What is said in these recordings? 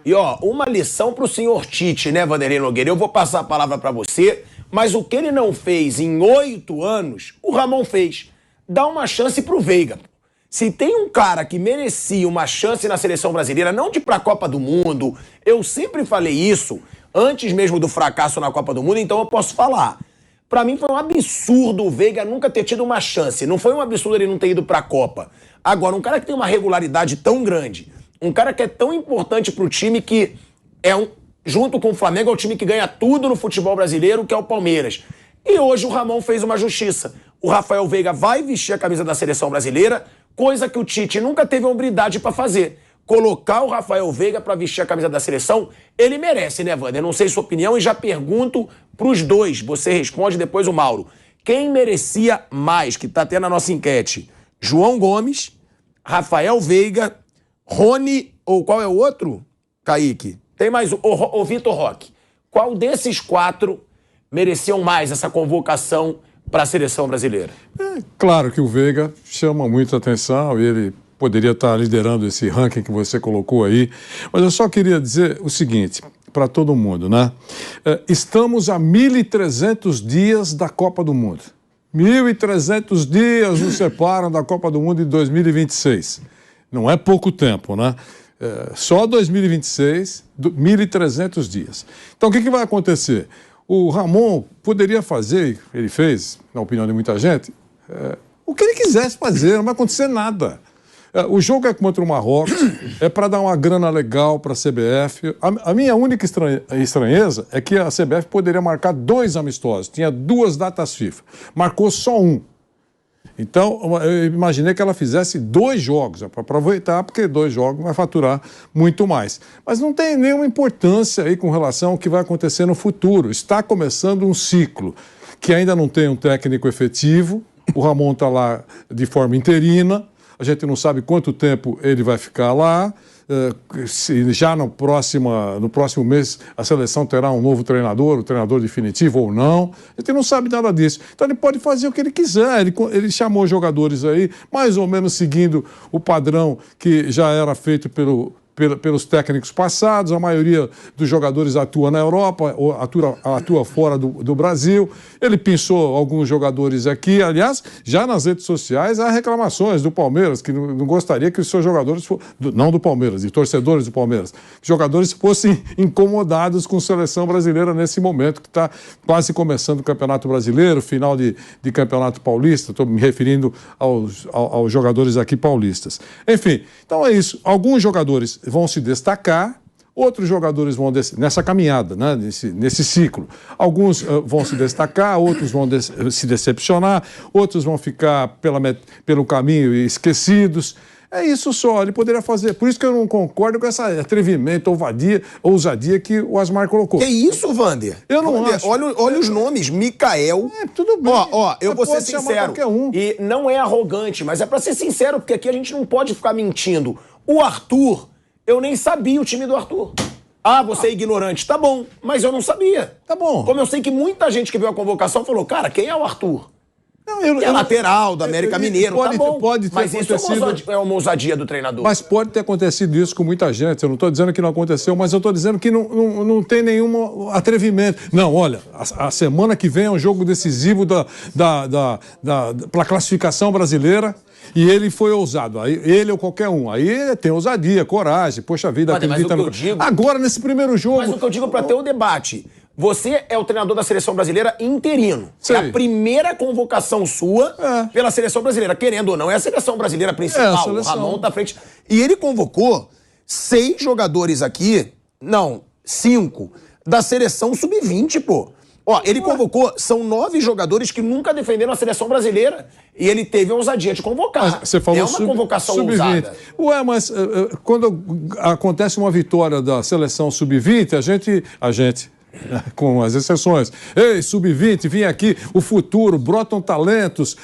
E, ó, uma lição pro senhor Tite, né, Vanderlei Nogueira? Eu vou passar a palavra pra você, mas o que ele não fez em 8 anos, o Ramon fez. Dá uma chance pro Veiga. Se tem um cara que merecia uma chance na seleção brasileira, não de ir pra Copa do Mundo, eu sempre falei isso, antes mesmo do fracasso na Copa do Mundo, então eu posso falar. Pra mim foi um absurdo o Veiga nunca ter tido uma chance. Não foi um absurdo ele não ter ido pra Copa. Agora, um cara que tem uma regularidade tão grande, um cara que é tão importante pro time que junto com o Flamengo, é o time que ganha tudo no futebol brasileiro, que é o Palmeiras. E hoje o Ramon fez uma justiça. O Rafael Veiga vai vestir a camisa da seleção brasileira, coisa que o Tite nunca teve a hombridade pra fazer. Colocar o Rafael Veiga pra vestir a camisa da seleção, ele merece, né, Wander? Não sei sua opinião e já pergunto pros dois. Você responde, depois o Mauro. Quem merecia mais, que tá até na nossa enquete? João Gomes, Rafael Veiga, Rony, ou qual é o outro? Kaique. Tem mais o Vitor Roque. Qual desses 4 mereciam mais essa convocação para a seleção brasileira? Claro que o Veiga chama muita atenção e ele poderia estar liderando esse ranking que você colocou aí. Mas eu só queria dizer o seguinte para todo mundo, né? Estamos a 1.300 dias da Copa do Mundo. 1.300 dias nos separam da Copa do Mundo de 2026. Não é pouco tempo, né? Só 2026, 1.300 dias. Então, o que vai acontecer? O Ramon poderia fazer, ele fez, na opinião de muita gente, o que ele quisesse fazer, não vai acontecer nada. O jogo é contra o Marrocos, é para dar uma grana legal para a CBF. A minha única estranheza é que a CBF poderia marcar 2 amistosos, tinha 2 datas FIFA, marcou só um. Então, eu imaginei que ela fizesse 2 jogos, para aproveitar, porque 2 jogos vai faturar muito mais. Mas não tem nenhuma importância aí com relação ao que vai acontecer no futuro. Está começando um ciclo que ainda não tem um técnico efetivo, o Ramon está lá de forma interina, a gente não sabe quanto tempo ele vai ficar lá. Se já no próximo mês a seleção terá um novo treinador, o treinador definitivo ou não. A gente não sabe nada disso. Então ele pode fazer o que ele quiser. Ele chamou jogadores aí, mais ou menos seguindo o padrão que já era feito pelos técnicos passados. A maioria dos jogadores atua na Europa, ou atua fora do Brasil. Ele pensou alguns jogadores aqui. Aliás, já nas redes sociais há reclamações do Palmeiras, que não gostaria que os seus jogadores, não do Palmeiras, de torcedores do Palmeiras, que jogadores fossem incomodados com a seleção brasileira nesse momento, que está quase começando o Campeonato Brasileiro, final de Campeonato Paulista. Estou me referindo aos jogadores aqui paulistas. Enfim, então é isso. Alguns jogadores vão se destacar, outros jogadores vão nessa caminhada, né, nesse ciclo. Alguns vão se destacar, outros vão se decepcionar, outros vão ficar pelo caminho esquecidos. É isso só, ele poderia fazer. Por isso que eu não concordo com essa atrevimento, ousadia que o Asmar colocou. Que isso, Wander? Eu não acho. Olha os nomes, Mikael. Tudo bem. Eu vou ser sincero. E não é arrogante, mas é pra ser sincero, porque aqui a gente não pode ficar mentindo. O Arthur, eu nem sabia o time do Arthur. Você é ignorante. Tá bom, mas eu não sabia. Tá bom. Como eu sei que muita gente que viu a convocação falou, cara, quem é o Arthur? É lateral do América Mineiro, tá bom. Mas isso é uma ousadia do treinador. Mas pode ter acontecido isso com muita gente. Eu não estou dizendo que não aconteceu, mas eu estou dizendo que não tem nenhum atrevimento. Não, olha, a semana que vem é um jogo decisivo para a classificação brasileira. E ele foi ousado, aí, ele ou qualquer um. Aí tem ousadia, coragem, poxa vida, acredita no... Agora, nesse primeiro jogo... Mas o que eu digo para ter o debate, você é o treinador da seleção brasileira interino. Sei. É a primeira convocação sua pela seleção brasileira. Querendo ou não, é a seleção brasileira principal. O Ramon tá à frente. E ele convocou 6 jogadores aqui, 5, da seleção sub-20, pô. Ele convocou, são 9 jogadores que nunca defenderam a seleção brasileira. E ele teve a ousadia de convocar. Você falou uma convocação ousada. Mas quando acontece uma vitória da seleção sub-20, a gente, com as exceções, ei, sub-20, vem aqui, o futuro, brotam talentos,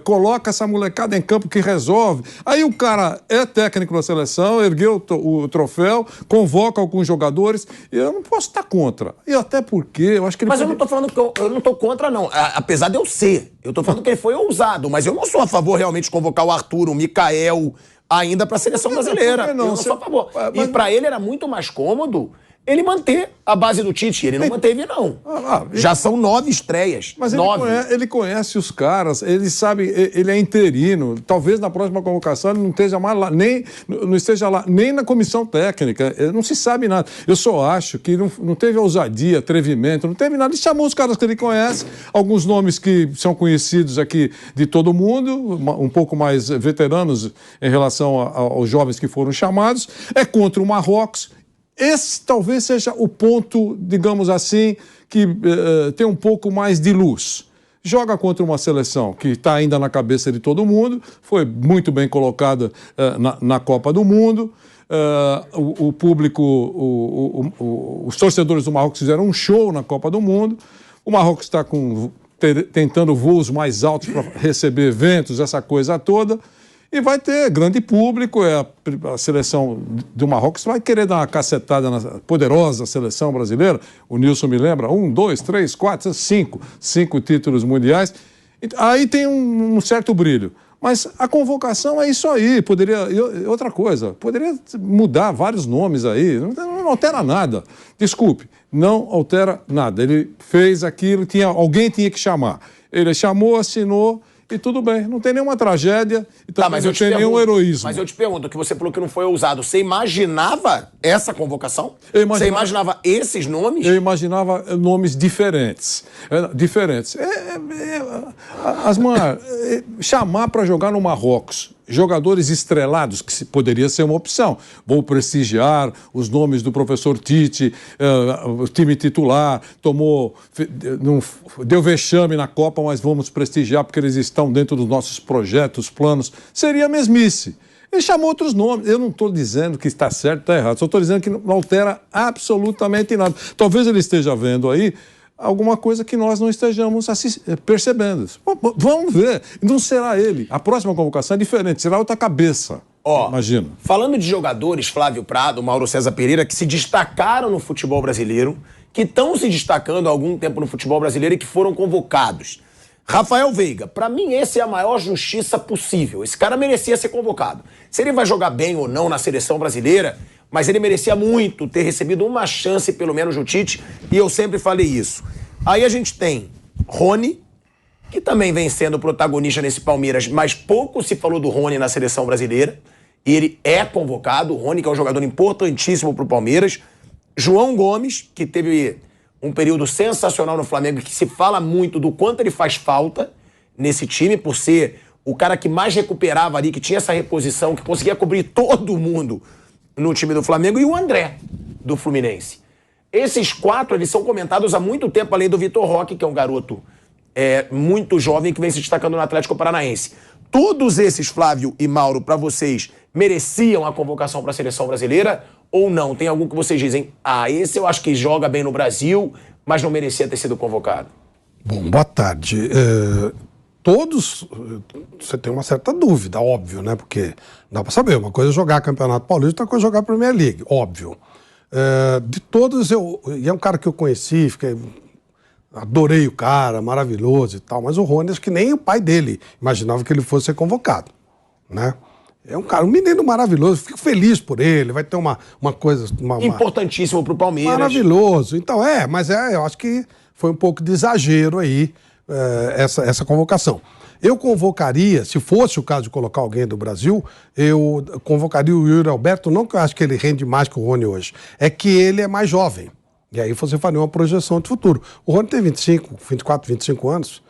coloca essa molecada em campo que resolve. Aí o cara é técnico da seleção, ergueu o troféu, convoca alguns jogadores, e eu não posso estar contra. E até porque eu acho que ele... Mas eu não tô falando que eu não tô contra, não. Apesar de eu ser. Eu tô falando que ele foi ousado, mas eu não sou a favor realmente de convocar o Arthur, o Mikael, ainda para a seleção brasileira. Não, eu não sou a favor. E para ele era muito mais cômodo ele manter a base do Tite. Ele não manteve, não. Já são 9 estreias. Mas 9. Ele conhece os caras, ele sabe, ele é interino. Talvez na próxima convocação ele não esteja mais lá, não esteja lá, nem na comissão técnica. Não se sabe nada. Eu só acho que não teve ousadia, atrevimento, não teve nada. Ele chamou os caras que ele conhece, alguns nomes que são conhecidos aqui de todo mundo, um pouco mais veteranos em relação aos jovens que foram chamados. É contra o Marrocos. Esse talvez seja o ponto, digamos assim, que tem um pouco mais de luz. Joga contra uma seleção que está ainda na cabeça de todo mundo, foi muito bem colocada na Copa do Mundo. O público, os torcedores do Marrocos fizeram um show na Copa do Mundo. O Marrocos está tentando voos mais altos para receber eventos, essa coisa toda. E vai ter grande público, a seleção do Marrocos vai querer dar uma cacetada na poderosa seleção brasileira. O Nilson me lembra, 1, 2, 3, 4, 5 títulos mundiais. Aí tem um certo brilho. Mas a convocação é isso aí, outra coisa, poderia mudar vários nomes aí, não altera nada. Desculpe, não altera nada. Ele fez aquilo, alguém tinha que chamar. Ele chamou, assinou... E tudo bem, não tem nenhuma tragédia, então não tem nenhum heroísmo. Mas eu te pergunto, que você falou que não foi ousado, você imasginava essa convocação? Você imaginava esses nomes? Eu imaginava nomes diferentes. Asmar, chamar para jogar no Marrocos jogadores estrelados, que poderia ser uma opção. Vou prestigiar os nomes do professor Tite, o time titular, deu vexame na Copa, mas vamos prestigiar porque eles estão dentro dos nossos projetos, planos. Seria mesmice. Ele chamou outros nomes. Eu não estou dizendo que está certo ou está errado, só estou dizendo que não altera absolutamente nada. Talvez ele esteja vendo aí alguma coisa que nós não estejamos percebendo. Vamos ver. Não será ele. A próxima convocação é diferente, será outra cabeça. Imagina. Falando de jogadores, Flávio Prado, Mauro César Pereira, que se destacaram no futebol brasileiro, que estão se destacando há algum tempo no futebol brasileiro e que foram convocados. Rafael Veiga, pra mim essa é a maior justiça possível. Esse cara merecia ser convocado. Se ele vai jogar bem ou não na seleção brasileira, mas ele merecia muito ter recebido uma chance, pelo menos, do Tite, e eu sempre falei isso. Aí a gente tem Rony, que também vem sendo protagonista nesse Palmeiras, mas pouco se falou do Rony na seleção brasileira, e ele é convocado, o Rony, que é um jogador importantíssimo pro Palmeiras. João Gomes, que teve um período sensacional no Flamengo, que se fala muito do quanto ele faz falta nesse time, por ser o cara que mais recuperava ali, que tinha essa reposição, que conseguia cobrir todo mundo no time do Flamengo, e o André, do Fluminense. Esses 4, eles são comentados há muito tempo, além do Vitor Roque, que é um garoto muito jovem, que vem se destacando no Atlético Paranaense. Todos esses, Flávio e Mauro, para vocês, mereciam a convocação para a seleção brasileira ou não? Tem algum que vocês dizem, esse eu acho que joga bem no Brasil, mas não merecia ter sido convocado? Bom, boa tarde. Todos, você tem uma certa dúvida, óbvio, né? Porque dá para saber, uma coisa é jogar Campeonato Paulista, outra coisa é jogar Premier League, óbvio. De todos, e é um cara que eu conheci, adorei o cara, maravilhoso e tal, mas o Rony, acho que nem o pai dele imaginava que ele fosse ser convocado, né? É um cara, um menino maravilhoso, fico feliz por ele, vai ter uma coisa... Importantíssimo pro Palmeiras. Maravilhoso, então mas eu acho que foi um pouco de exagero aí, essa convocação. Eu convocaria, se fosse o caso de colocar alguém do Brasil, eu convocaria o Yuri Alberto, não que eu acho que ele rende mais que o Rony hoje, é que ele é mais jovem. E aí você faria uma projeção de futuro. O Rony tem 24, 25 anos.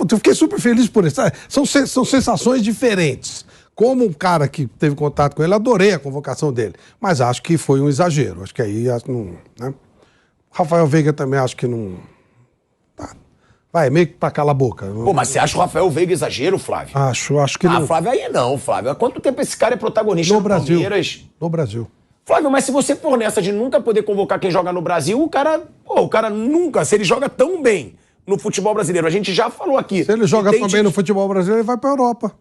Eu fiquei super feliz por isso. São sensações diferentes. Como um cara que teve contato com ele, adorei a convocação dele. Mas acho que foi um exagero. Acho que aí não... Né? Rafael Veiga também acho que não... Vai, meio que pra calar a boca. Pô, mas você acha o Rafael Veiga exagero, Flávio? Acho que não. Flávio, aí não, Flávio. Há quanto tempo esse cara é protagonista no Brasil? Palmeiras? No Brasil. Flávio, mas se você for nessa de nunca poder convocar quem joga no Brasil, o cara nunca, se ele joga tão bem no futebol brasileiro, a gente já falou aqui. Se ele joga tão bem no futebol brasileiro, ele vai pra Europa.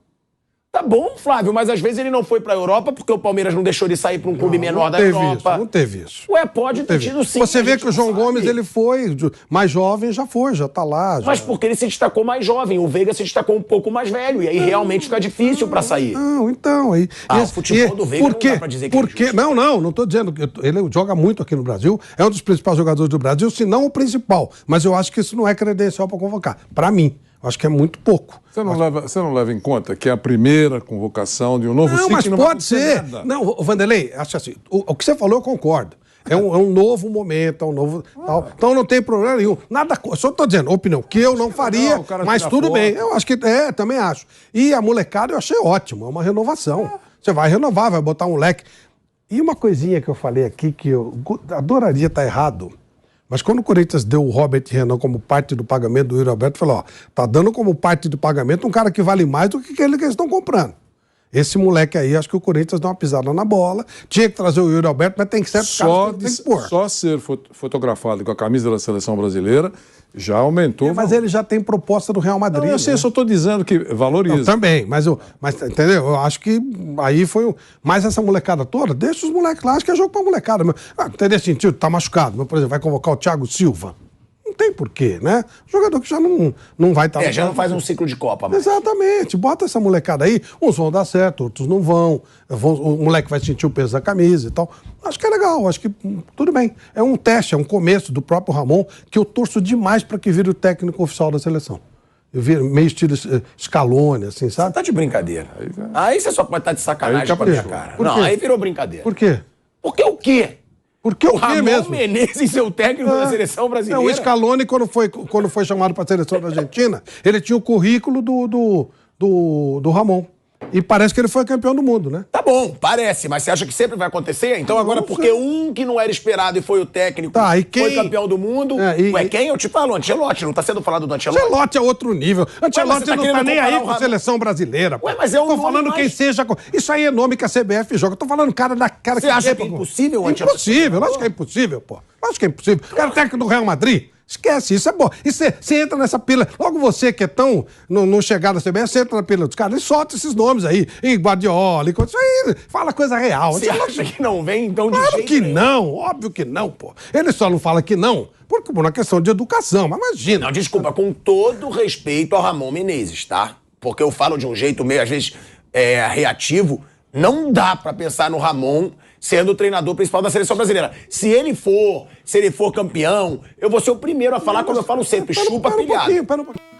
Tá bom, Flávio, mas às vezes ele não foi pra Europa porque o Palmeiras não deixou ele sair pra um clube menor da Europa. Não teve isso. Ué, pode ter tido sim. Você vê que o João Gomes, ele foi mais jovem, já tá lá. Mas porque ele se destacou mais jovem, o Veiga se destacou um pouco mais velho, e aí realmente fica difícil pra sair. Não, então... Aí, o futebol do Veiga não dá pra dizer que é injusto. Não tô dizendo. Ele joga muito aqui no Brasil, é um dos principais jogadores do Brasil, se não o principal. Mas eu acho que isso não é credencial pra convocar. Pra mim. Acho que é muito pouco. Você não leva em conta que é a primeira convocação de um novo ciclo? Não, mas pode ser. Não, Vanderlei, acho assim, o que você falou eu concordo. É um novo momento, é um novo... Tal. Então não tem problema nenhum. Nada... Só estou dizendo, opinião, que eu não faria, mas tudo bem. Eu acho que... também acho. E a molecada eu achei ótimo, é uma renovação. Você vai renovar, vai botar um leque. E uma coisinha que eu falei aqui, que eu adoraria estar errado... Mas quando o Corinthians deu o Robert Renan como parte do pagamento do Yuri Alberto, falou, tá dando como parte do pagamento um cara que vale mais do que aquele que eles estão comprando. Esse moleque aí, acho que o Corinthians deu uma pisada na bola, tinha que trazer o Yuri Alberto, mas tem que ser caras que tem que pôr. Só ser fotografado com a camisa da Seleção Brasileira já aumentou. Mas ele já tem proposta do Real Madrid. Não, eu sei, eu só estou dizendo que valoriza. Não, também, mas entendeu? Eu acho que aí foi... Mas essa molecada toda, deixa os moleques lá, acho que é jogo pra molecada. Teria sentido, tá machucado, mas, por exemplo, vai convocar o Thiago Silva. Não tem porquê, né? Jogador que já não vai estar... já não faz um ciclo de Copa mais. Exatamente. Bota essa molecada aí, uns vão dar certo, outros não vão. O moleque vai sentir o peso da camisa e tal. Acho que é legal, acho que tudo bem. É um teste, é um começo do próprio Ramon, que eu torço demais para que vire o técnico oficial da seleção. Eu vi meio estilo Scaloni, assim, sabe? Você tá de brincadeira. Aí você só pode estar de sacanagem com a minha cara. Não, aí virou brincadeira. Por quê? Porque o quê? Porque o quê mesmo? Ramon Menezes, seu técnico da seleção brasileira. O Scaloni, quando foi chamado para a seleção da Argentina, ele tinha o currículo do Ramon. E parece que ele foi campeão do mundo, né? Tá bom, parece, mas você acha que sempre vai acontecer? Então agora, porque um que não era esperado e foi o técnico, foi campeão do mundo, quem? Eu te falo, Ancelotti, não tá sendo falado do Ancelotti? Ancelotti é outro nível. Ancelotti não tá nem aí com a seleção brasileira. Ué, mas é um Tô falando quem seja... Isso aí é nome que a CBF joga. Tô falando cara que... Você acha que é impossível o Ancelotti? Impossível, lógico que é impossível, pô. Lógico que é impossível. Era técnico do Real Madrid. Esquece, isso é bom. E você entra nessa pila, logo você que é tão não chegar na CBF, você entra na pila dos caras e solta esses nomes aí. E Guardiola, isso aí, fala coisa real. Você acha que não vem, então, de claro jeito que nenhum? não, óbvio que não, pô. Ele só não fala que não, porque por uma questão de educação, mas imagina. Não, desculpa, com todo respeito ao Ramon Menezes, tá? Porque eu falo de um jeito meio, às vezes, reativo. Não dá pra pensar no Ramon sendo o treinador principal da seleção brasileira. Se ele for campeão, eu vou ser o primeiro a falar como eu falo sempre, chupa pilhado. Pera um pouquinho.